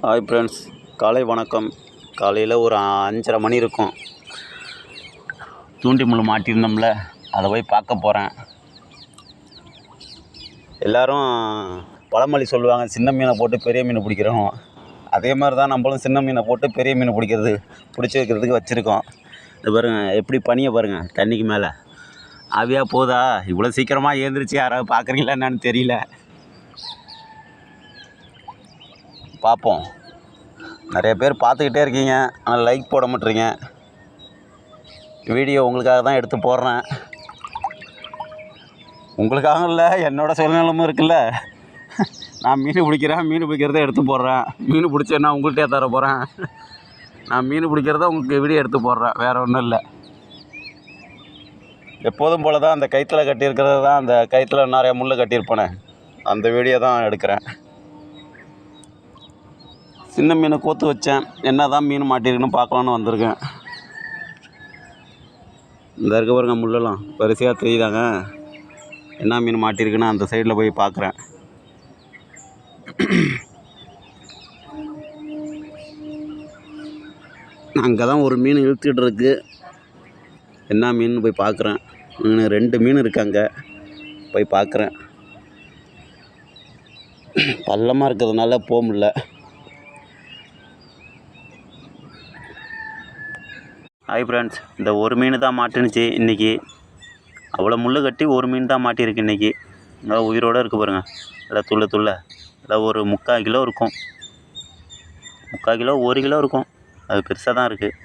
Hi friends, காலை வணக்கம். காலையில் ஒரு 5:30 மணி இருக்கும். தூண்டி முள் மாட்டியிருந்தோம்ல, அதை போய் பார்க்க போகிறேன். எல்லோரும் பழமொழி சொல்லுவாங்க, சின்ன மீனை போட்டு பெரிய மீன் பிடிக்கிறோம். அதே மாதிரி தான் நம்மளும் சின்ன மீனை போட்டு பெரிய மீன் பிடிச்சி வைக்கிறதுக்கு வச்சுருக்கோம். இது பாருங்கள், எப்படி பனியை பாருங்கள், தண்ணிக்கு மேலே ஆவியாக போதா. இவ்வளோ சீக்கிரமாக ஏந்திரிச்சு யாராவது பார்க்குறீங்களா என்னன்னு தெரியல. பார்ப்போம். நிறைய பேர் பார்த்துக்கிட்டே இருக்கீங்க, ஆனால் லைக் போட மாட்டேறீங்க. வீடியோ உங்களுக்காக தான் எடுத்து போடுறேன். உங்களுக்காக இல்லை, என்னோடய சூழ்நிலையும் இருக்குல்ல. நான் மீன் பிடிக்கிறத எடுத்து போடுறேன். மீன் பிடிச்சேன்னா உங்கள்கிட்டே தர போகிறேன். நான் மீன் பிடிக்கிறத உங்களுக்கு வீடியோ எடுத்து போடுறேன், வேறு ஒன்றும் இல்லை. எப்போதும் போல் தான் அந்த கயிற்றில் கட்டியிருக்கிறது தான், அந்த கயிற்றில் நிறைய முள் கட்டியிருப்பேனே, அந்த வீடியோ தான் எடுக்கிறேன். சின்ன மீனை கோத்து வச்சேன், என்ன தான் மீன் மாட்டிருக்குன்னு பார்க்கலான்னு வந்திருக்கேன். இந்த இருக்க பாருங்க, முள்ளெல்லாம் வரிசையாக தெரியுதாங்க. என்ன மீன் மாட்டிருக்குன்னு அந்த சைடில் போய் பார்க்குறேன். அங்கே தான் ஒரு மீன் இழுத்துக்கிட்டு இருக்கு. என்ன மீன் போய் பார்க்குறேன். 2 மீன் இருக்காங்க, போய் பார்க்குறேன். பள்ளமாக இருக்கிறதுனால போக முடியல. ஹாய் ஃப்ரெண்ட்ஸ், இந்த ஒரு மீன் தான் மாட்டுனுச்சு இன்றைக்கி. அவ்வளோ முள் கட்டி ஒரு மீன் தான் மாட்டியிருக்கு இன்றைக்கி. நல்லா உயிரோடு இருக்குது பாருங்கள், எல்லாம் துள்ள எல்லாம் ஒரு 3/4 கிலோ இருக்கும். 3/4 கிலோ 1 கிலோ இருக்கும். அது பெருசாக தான் இருக்குது.